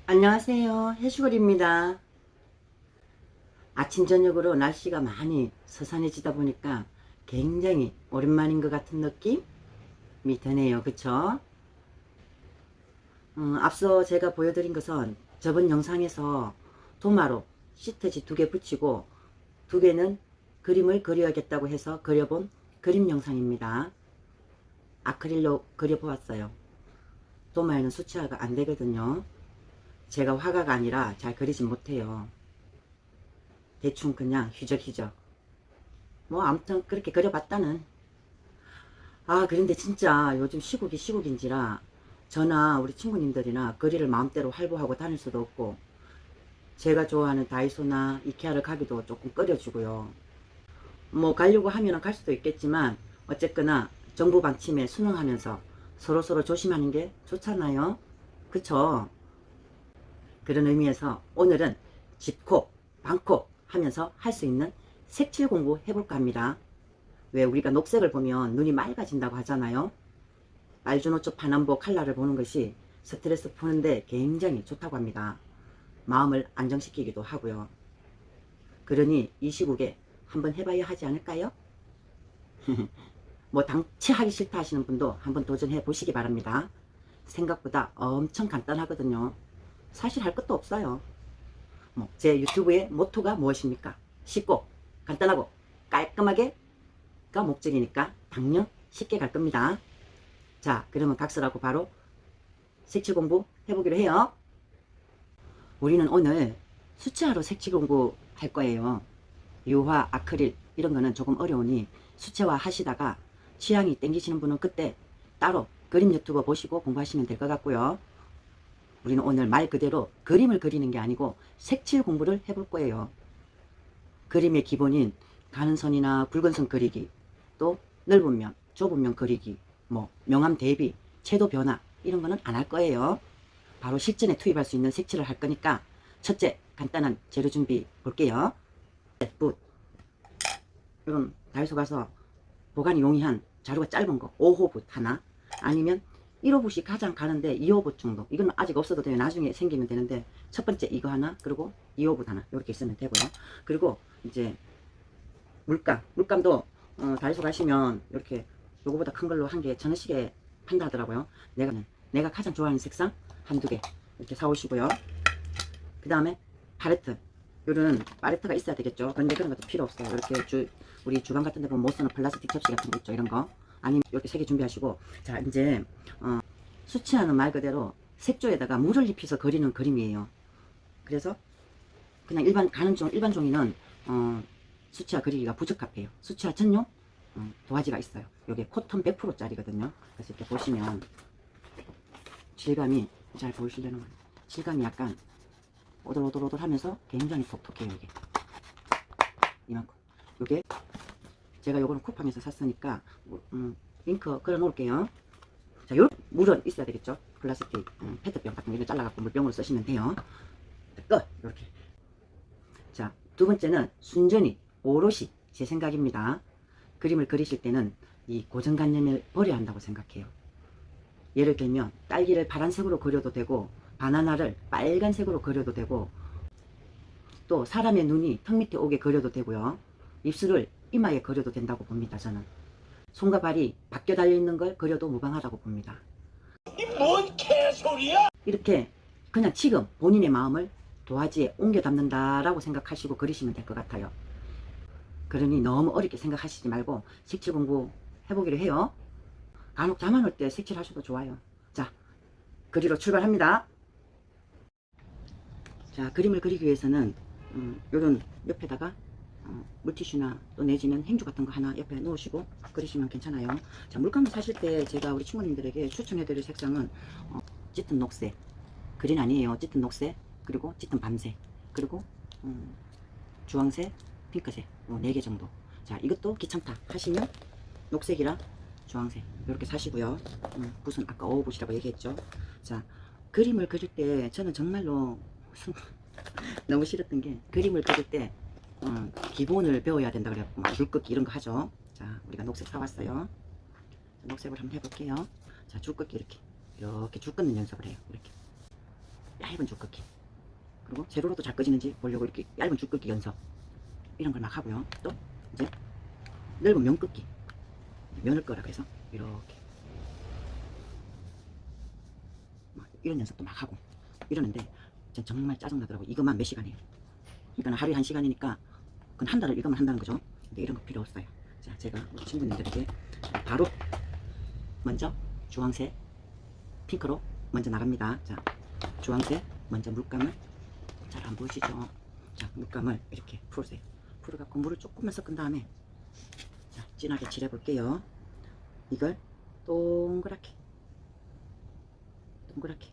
안녕하세요, 해수골입니다. 아침 저녁으로 날씨가 많이 서산해지다 보니까 굉장히 오랜만인 것 같은 느낌이 드네요. 그쵸? 앞서 제가 보여드린 것은 저번 영상에서 도마로 시트지 2개 붙이고 2개는 그림을 그려야겠다고 해서 그려본 그림 영상입니다. 아크릴로 그려보았어요. 도마에는 수채화가 안 되거든요. 제가 화가가 아니라 잘 그리진 못해요. 대충 그냥 휘적휘적 뭐 아무튼 그렇게 그려봤다는. 그런데 진짜 요즘 시국인지라 저나 우리 친구님들이나 거리를 마음대로 활보하고 다닐 수도 없고, 제가 좋아하는 다이소나 이케아를 가기도 조금 꺼려지고요. 뭐 가려고 하면 갈 수도 있겠지만 어쨌거나 정부 방침에 순응하면서 서로서로 조심하는 게 좋잖아요. 그쵸? 그런 의미에서 오늘은 집콕, 방콕 하면서 할 수 있는 색칠 공부 해볼까 합니다. 왜 우리가 녹색을 보면 눈이 맑아진다고 하잖아요. 말주노초 파남보 칼라를 보는 것이 스트레스 푸는데 굉장히 좋다고 합니다. 마음을 안정시키기도 하고요. 그러니 이 시국에 한번 해봐야 하지 않을까요? 뭐 당치 하기 싫다 하시는 분도 한번 도전해 보시기 바랍니다. 생각보다 엄청 간단하거든요. 사실 할 것도 없어요. 제 유튜브의 모토가 무엇입니까? 쉽고 간단하고 깔끔하게가 목적이니까 당연 쉽게 갈 겁니다. 자, 그러면 각설하고 바로 색칠 공부 해보기로 해요. 우리는 오늘 수채화로 색칠 공부 할 거예요. 유화, 아크릴 이런 거는 조금 어려우니 수채화 하시다가 취향이 땡기시는 분은 그때 따로 그림 유튜버 보시고 공부하시면 될 것 같고요. 우리는 오늘 말 그대로 그림을 그리는 게 아니고 색칠 공부를 해볼 거예요. 그림의 기본인 가는 선이나 굵은 선 그리기, 또 넓은 면, 좁은 면 그리기, 뭐 명암 대비, 채도 변화 이런 거는 안 할 거예요. 바로 실전에 투입할 수 있는 색칠을 할 거니까 첫째 간단한 재료 준비 볼게요. 붓, 이건 다이소 가서 보관이 용이한 자루가 짧은 거 5호 붓 하나, 아니면 1호 붓이 가장 가는데 2호 붓 정도, 이건 아직 없어도 돼요. 나중에 생기면 되는데 첫 번째 이거 하나, 그리고 2호 붓 하나 이렇게 있으면 되고요. 그리고 이제 물감도 다이소 가시면 이렇게 요거보다 큰 걸로 한 개 1,000원씩에 판다 하더라고요. 내가 가장 좋아하는 색상 한두 개 이렇게 사오시고요. 그 다음에 팔레트, 요런 팔레트가 있어야 되겠죠. 그런데 그런 것도 필요 없어요. 이렇게 우리 주방 같은 데 보면 못 쓰는 플라스틱 접시 같은 거 있죠. 이런 거 아니면 이렇게 3개 준비하시고, 자 이제 수채화는 말 그대로 색조에다가 물을 입혀서 그리는 그림이에요. 그래서 그냥 일반 종이는 수채화 그리기가 부적합해요. 수채화 전용 도화지가 있어요. 요게 코튼 100% 짜리거든요. 그래서 이렇게 보시면 질감이 잘 보이시려나, 질감이 약간 오돌오돌 하면서 굉장히 톡톡해요. 이게 이만큼. 요게 제가 요거는 쿠팡에서 샀으니까 링크 걸어 놓을게요. 자, 요 물은 있어야 되겠죠. 플라스틱 페트병 같은 거 이거 잘라갖고 물병으로 쓰시면 돼요. 끝. 이렇게. 자, 두 번째는 순전히 오롯이 제 생각입니다. 그림을 그리실 때는 이 고정관념을 버려야 한다고 생각해요. 예를 들면 딸기를 파란색으로 그려도 되고 바나나를 빨간색으로 그려도 되고 또 사람의 눈이 턱 밑에 오게 그려도 되고요. 입술을 이마에 그려도 된다고 봅니다. 저는 손과 발이 바뀌어 달려있는 걸 그려도 무방하다고 봅니다. 이 뭔 개소리야? 이렇게 그냥 지금 본인의 마음을 도화지에 옮겨 담는다라고 생각하시고 그리시면 될 것 같아요. 그러니 너무 어렵게 생각하시지 말고 색칠 공부 해보기로 해요. 간혹 잠 안 올 때 색칠 하셔도 좋아요. 자, 그리러 출발합니다. 자, 그림을 그리기 위해서는 요런 옆에다가 물티슈나 또 내지는 행주 같은 거 하나 옆에 놓으시고 그리시면 괜찮아요. 자, 물감을 사실 때 제가 우리 친구님들에게 추천해드릴 색상은 짙은 녹색, 그린 아니에요. 짙은 녹색, 그리고 짙은 밤색, 그리고 주황색, 핑크색 4개 정도. 자, 이것도 귀찮다 하시면 녹색이랑 주황색 이렇게 사시고요. 붓은 아까 어부시라고 얘기했죠. 자, 그림을 그릴 때 저는 정말로 너무 싫었던 게 그림을 그릴 때 기본을 배워야 된다 그래갖고 막 줄긋기 이런 거 하죠. 자, 우리가 녹색 사왔어요. 녹색을 한번 해볼게요. 자, 줄긋기 이렇게 줄 긋는 연습을 해요. 이렇게 얇은 줄긋기. 그리고 세로로도 잘 꺼지는지 보려고 이렇게 얇은 줄긋기 연습 이런 걸 막 하고요. 또 이제 넓은 면 긋기, 면을 끄라고 해서 이렇게 막 이런 연습도 막 하고 이러는데 전 정말 짜증나더라고. 이것만 몇 시간이에요. 이거는 하루에 1시간이니까 그건 한 달을 이것만 한다는 거죠. 근데 이런 거 필요 없어요. 자, 제가 우리 친구님들에게 바로 먼저 주황색 핑크로 먼저 나갑니다. 자, 주황색 먼저 물감을 잘 안 보이시죠? 자, 물감을 이렇게 풀으세요. 풀어갖고 물을 조금만 섞은 다음에 자, 진하게 칠해 볼게요. 이걸 동그랗게 이렇게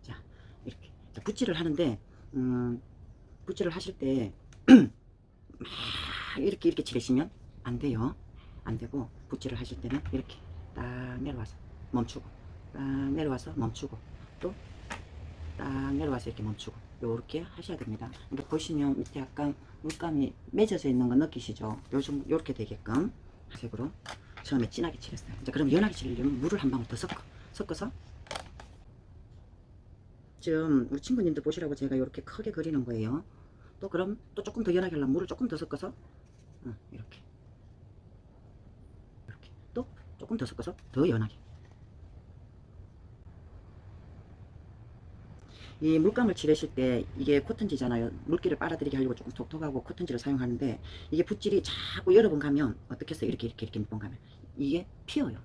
자, 이렇게 자, 붓질을 하는데 붓질을 하실 때 막 이렇게 칠하시면 안 돼요. 안 되고 붓질을 하실 때는 이렇게 딱 내려와서 멈추고 딱 내려와서 멈추고 또 딱 내려와서 이렇게 멈추고 요렇게 하셔야 됩니다. 이렇게 보시면 밑에 약간 물감이 맺어져 있는 거 느끼시죠? 요즘 요렇게 되게끔 색으로 처음에 진하게 칠했어요. 이제 그럼 연하게 칠려면 물을 한 방울 더 섞어서 지금 우리 친구님들 보시라고 제가 이렇게 크게 그리는 거예요. 또 그럼 또 조금 더 연하게 하려면 물을 조금 더 섞어서 이렇게 또 조금 더 섞어서 더 연하게. 이 물감을 칠하실 때 이게 코튼지잖아요. 물기를 빨아들이게 하려고 조금 톡톡하고 코튼지를 사용하는데 이게 붓질이 자꾸 여러 번 가면 어떻게 해서 이렇게 몇 번 가면 이게 피어요.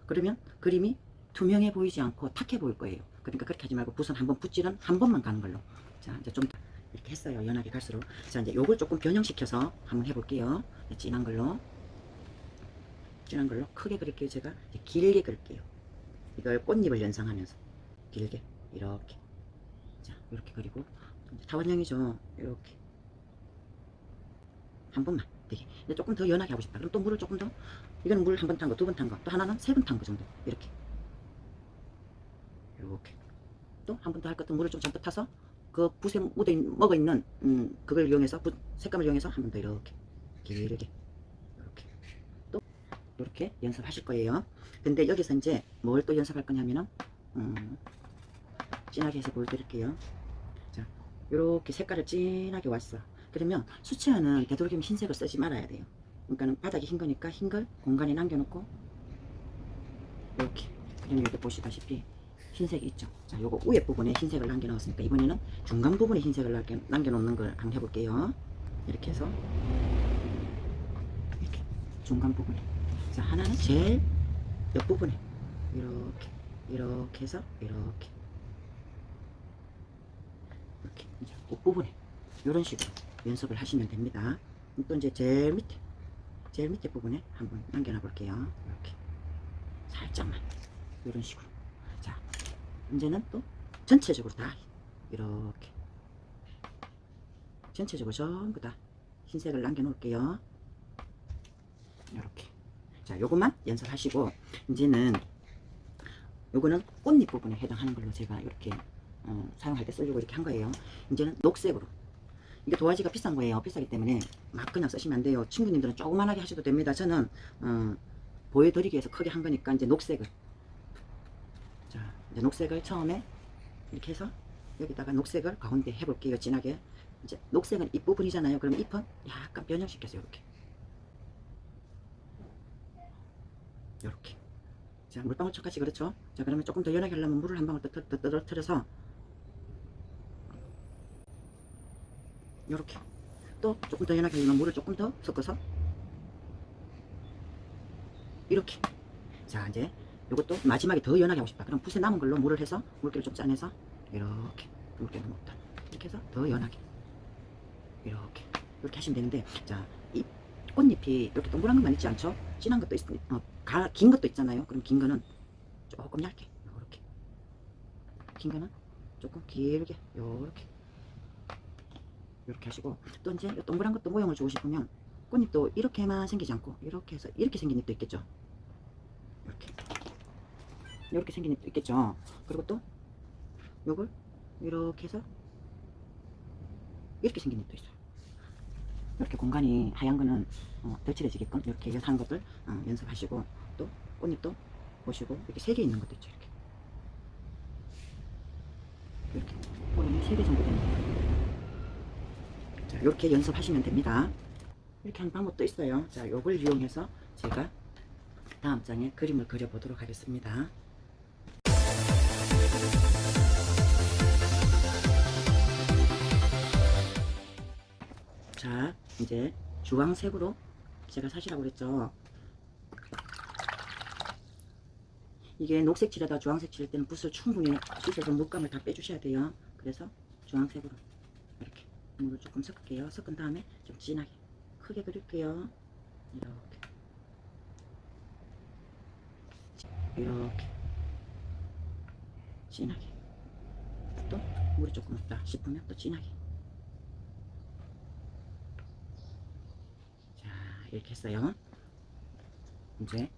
그러면 그림이 투명해 보이지 않고 탁해 보일 거예요. 그러니까 그렇게 하지 말고 붓은 한번 붓질은 한 번만 가는 걸로. 자, 이제 좀 이렇게 했어요. 연하게 갈수록. 자, 이제 요걸 조금 변형시켜서 한번 해볼게요. 진한 걸로 크게 그릴게요. 제가 이제 길게 그릴게요. 이걸 꽃잎을 연상하면서 길게 이렇게. 자, 이렇게 그리고 타원형이죠. 이렇게 한 번만 되게. 이제 조금 더 연하게 하고 싶다. 그럼 또 물을 조금 더. 이거는 물 한 번 탄 거, 두 번 탄 거, 또 하나는 3번 탄 거 정도. 이렇게 또 한 번 더 할 것도 물을 좀 잔뜩 타서 그 붓에 먹어 있는 그걸 이용해서 붓 색감을 이용해서 한 번 더 이렇게 길게 이렇게 또 이렇게 연습하실 거예요. 근데 여기서 이제 뭘 또 연습할 거냐면은 진하게 해서 보여드릴게요. 자, 이렇게 색깔을 진하게 왔어. 그러면 수채화는 되도록이면 흰색을 쓰지 말아야 돼요. 그러니까는 바닥이 흰 거니까 흰 걸 공간에 남겨놓고 이렇게. 그러면 여기 보시다시피 흰색이 있죠. 자, 요거 위에 부분에 흰색을 남겨놓았으니까 이번에는 중간 부분에 흰색을 남겨놓는 걸 한번 해볼게요. 이렇게 해서 이렇게 중간 부분에. 자, 하나는 제일 옆부분에 이렇게 해서 이렇게 이제 끝부분에 이런 식으로 연습을 하시면 됩니다. 또 이제 제일 밑에 부분에 한번 남겨놔 볼게요. 이렇게 살짝만 이런 식으로. 자, 이제는 또 전체적으로 다 이렇게 전체적으로 전부 다 흰색을 남겨 놓을게요. 이렇게 자, 요것만 연습하시고 이제는 요거는 꽃잎 부분에 해당하는 걸로 제가 이렇게 사용할 때 쓰려고 이렇게 한 거예요. 이제는 녹색으로. 이게 도화지가 비싼 거예요. 비싸기 때문에 막 그냥 쓰시면 안 돼요. 친구님들은 조그만하게 하셔도 됩니다. 저는 보여드리기 위해서 크게 한 거니까 이제 녹색을, 자, 이제 녹색을 처음에 이렇게 해서 여기다가 녹색을 가운데 해볼게요. 진하게. 이제 녹색은 잎 부분이잖아요. 그럼 잎은 약간 변형시켜서 이렇게 자, 물방울처까지. 그렇죠. 자, 그러면 조금 더 연하게 하려면 물을 한 방울 더 떨어뜨려서 이렇게, 또 조금 더 연하게 하려면 물을 조금 더 섞어서 이렇게. 자, 이제 이것도 마지막에 더 연하게 하고 싶다. 그럼 붓에 남은 걸로 물을 해서 물기를 좀 짜내서 이렇게, 물기 너무 없다. 이렇게 해서 더 연하게 이렇게 하시면 되는데, 자, 이 꽃잎이 이렇게 동그란 것만 있지 않죠? 진한 것도 긴 것도 있잖아요. 그럼 긴 거는 조금 얇게 이렇게, 긴 거는 조금 길게 이렇게 하시고, 또 이제 동그란 것도 모양을 주고 싶으면 꽃잎도 이렇게만 생기지 않고 이렇게 해서 이렇게 생긴 잎도 있겠죠. 이렇게 생긴 잎도 있겠죠. 그리고 또 요걸 이렇게 해서 이렇게 생긴 잎도 있어요. 이렇게 공간이 하얀 거는 덜 칠해지게끔 이렇게 하는 것들 연습하시고, 또 꽃잎도 보시고 이렇게 3개 있는 것도 있죠. 이렇게 꽃잎이 3개 정도 되는 거. 자, 이렇게 연습하시면 됩니다. 이렇게 하는 방법도 있어요. 자, 요걸 이용해서 제가 다음 장에 그림을 그려보도록 하겠습니다. 자, 이제 주황색으로 제가 사시라고 그랬죠. 이게 녹색 칠하다 주황색 칠 때는 붓을 충분히 씻어서 물감을 다 빼주셔야 돼요. 그래서 주황색으로 이렇게 물을 조금 섞을게요. 섞은 다음에 좀 진하게 크게 그릴게요. 이렇게 진하게, 또 물이 조금 없다 싶으면 또 진하게. 자, 이렇게 했어요. 이제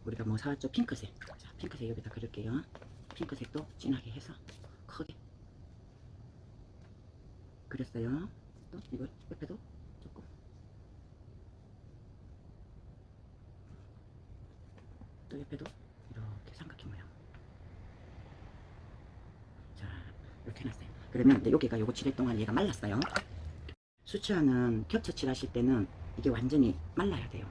우리가 뭐 사왔죠? 핑크색. 자, 핑크색 여기다 그릴게요. 핑크색도 진하게 해서 크게 그렸어요. 또 이걸 옆에도 조금, 또 옆에도 이렇게 삼각형 모양. 자, 이렇게 해놨어요. 그러면 이제 여기가 요거 칠할 동안 얘가 말랐어요. 수채화는 겹쳐 칠하실 때는 이게 완전히 말라야 돼요.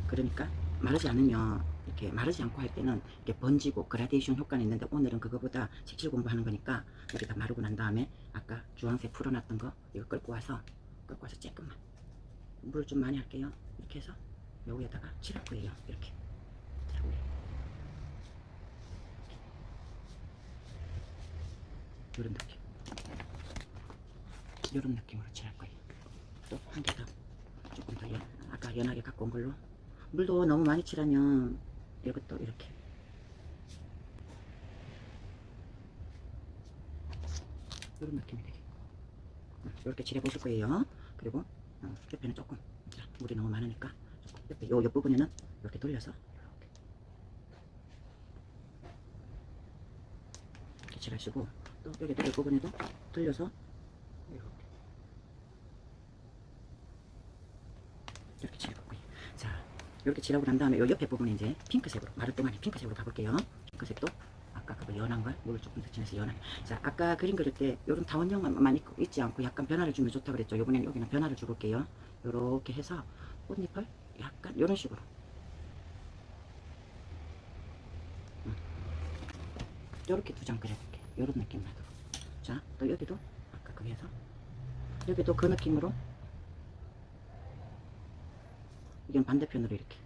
그러니까 마르지 않으면, 이렇게 마르지 않고 할 때는 이렇게 번지고 그라데이션 효과는 있는데, 오늘은 그거보다 색칠 공부하는 거니까 여기다 마르고 난 다음에 아까 주황색 풀어놨던 거 이거 끌고 와서 조금만 물 좀 많이 할게요. 이렇게 해서 여기에다가 칠할 거예요. 이렇게. 자, 이런 느낌으로 칠할 거예요. 또 한 개 더, 조금 더 아까 연하게 갖고 온 걸로. 물도 너무 많이 칠하면 이것도 이렇게 이런 느낌이 되게 이렇게 칠해 보실 거예요. 그리고 옆에는 조금, 자, 물이 너무 많으니까 조금 옆에 옆 부분에는 이렇게 돌려서 이렇게 칠하시고, 또 여기 옆 부분에도 돌려서 이렇게 칠할 거예요. 자, 이렇게 칠하고 난 다음에 이 옆에 부분에 이제 핑크색으로, 마를 동안에 핑크색으로 가볼게요. 핑크색도 아까 그거 연한 걸 물을 조금 더 칠해서 연하게. 자, 아까 그림 그릴 때 이런 타원형만 있지 않고 약간 변화를 주면 좋다 그랬죠. 이번엔 여기는 변화를 줄게요. 이렇게 해서 꽃잎을 약간 이런 식으로, 이렇게 2장 그려볼게요. 이런 느낌 나도록. 자, 또 여기도 아까 그거 해서 여기도 그 느낌으로, 이건 반대편으로 이렇게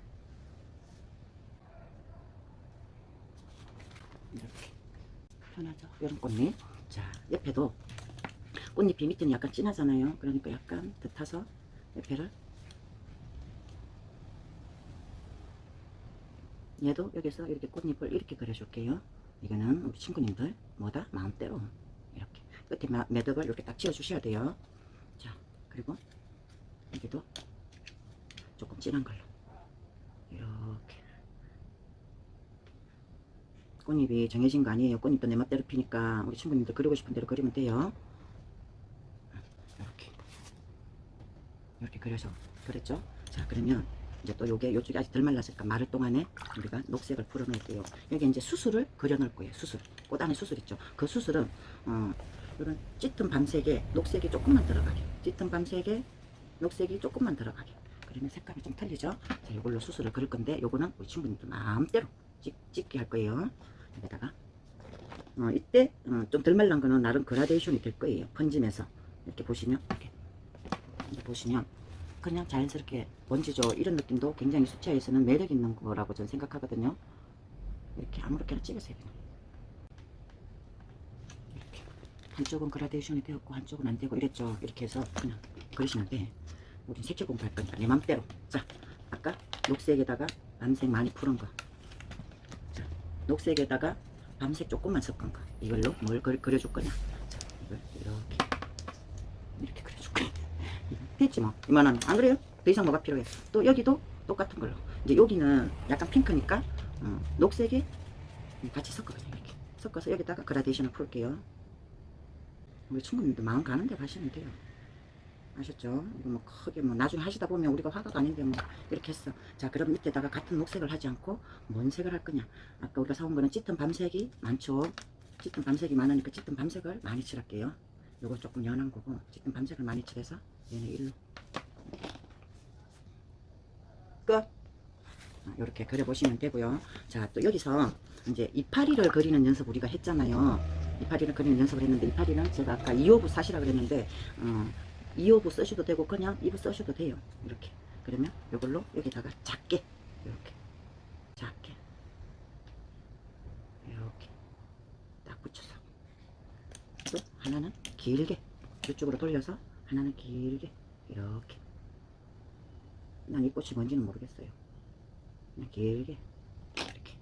편하죠. 이런 꽃잎. 자, 옆에도 꽃잎이 밑에는 약간 진하잖아요. 그러니까 약간 더 타서 옆에를, 얘도 여기서 이렇게 꽃잎을 이렇게 그려줄게요. 이거는 우리 친구님들 뭐다? 마음대로 이렇게 끝에 매듭을 이렇게 딱 지어 주셔야 돼요. 자, 그리고 여기도 조금 진한 걸로 이렇게. 꽃잎이 정해진 거 아니에요. 꽃잎도 내 멋대로 피니까 우리 친구님들 그리고 싶은 대로 그리면 돼요. 이렇게. 이렇게 그려서 그랬죠. 자, 그러면 이제 또 요게 요쪽이 아직 덜 말랐으니까 마를 동안에 우리가 녹색을 풀어놓을게요. 여기 이제 수술을 그려놓을 거예요. 수술. 꽃 안에 수술 있죠. 그 수술은 이런 짙은 밤색에 녹색이 조금만 들어가게. 짙은 밤색에 녹색이 조금만 들어가게. 그러면 색감이 좀 틀리죠. 자, 이걸로 수술을 그릴 건데 요거는 우리 친구님들 마음대로 찍게 할 거예요. 여기다가 이때 좀 덜 말란 거는 나름 그라데이션이 될 거예요. 번지면서 이렇게 보시면 이렇게 보시면 그냥 자연스럽게 번지죠. 이런 느낌도 굉장히 수채화에서는 매력 있는 거라고 저는 생각하거든요. 이렇게 아무렇게나 찍으세요. 그냥. 이렇게 한쪽은 그라데이션이 되었고 한쪽은 안 되고 이랬죠. 이렇게 해서 그냥 그러시면 돼. 우린 색칠 공부할 거니까 내 맘대로. 자, 아까 녹색에다가 밤색 많이 푸른 거. 자, 녹색에다가 밤색 조금만 섞은 거. 이걸로 뭘 그려줄 거냐. 자, 이걸 이렇게 그려줄 거야. 됐지 뭐. 이만하면. 안 그래요? 더 이상 뭐가 필요해. 또 여기도 똑같은 걸로. 이제 여기는 약간 핑크니까 녹색이 같이 섞어가지고 이렇게 섞어서 여기다가 그라데이션을 풀게요. 우리 친구님들 마음 가는 데 가시면 돼요. 아셨죠? 이거 뭐 크게 뭐 나중에 하시다 보면 우리가 화가가 아닌데 뭐 이렇게 했어. 자, 그럼 밑에다가 같은 녹색을 하지 않고 뭔 색을 할 거냐. 아까 우리가 사온 거는 짙은 밤색이 많죠. 짙은 밤색이 많으니까 짙은 밤색을 많이 칠할게요. 요거 조금 연한 거고 짙은 밤색을 많이 칠해서 얘는 일로 끝. 이렇게 그려보시면 되고요. 자, 또 여기서 이제 이파리를 그리는 연습 우리가 했잖아요. 이파리를 그리는 연습을 했는데 이파리는 제가 아까 2호부 사시라 그랬는데 2호부 쓰셔도 되고 그냥 2부 쓰셔도 돼요. 이렇게. 그러면 이걸로 여기다가 작게 이렇게 작게 이렇게 딱 붙여서 또 하나는 길게 이쪽으로 돌려서 하나는 길게 이렇게. 난 이 꽃이 뭔지는 모르겠어요. 그냥 길게 이렇게.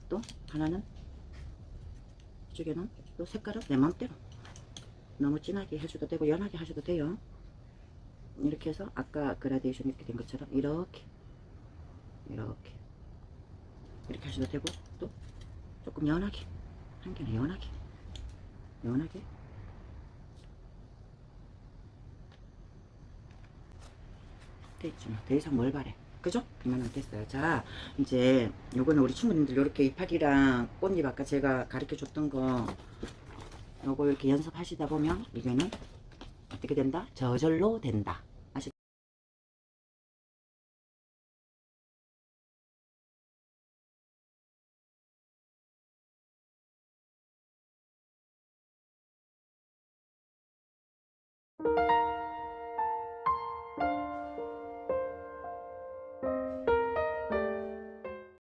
또 하나는 이쪽에는 또 색깔은 내 맘대로 너무 진하게 해줘도 되고 연하게 하셔도 돼요. 이렇게 해서 아까 그라데이션 이렇게 된 것처럼 이렇게 이렇게 하셔도 되고 또 조금 연하게 한 개는 연하게 됐죠. 더 이상 뭘 바래. 그죠? 이만하면 됐어요. 자, 이제 요거는 우리 친구님들 이렇게 이파리랑 꽃잎 아까 제가 가르쳐 줬던 거 요거 이렇게 연습하시다 보면 이거는 어떻게 된다? 저절로 된다.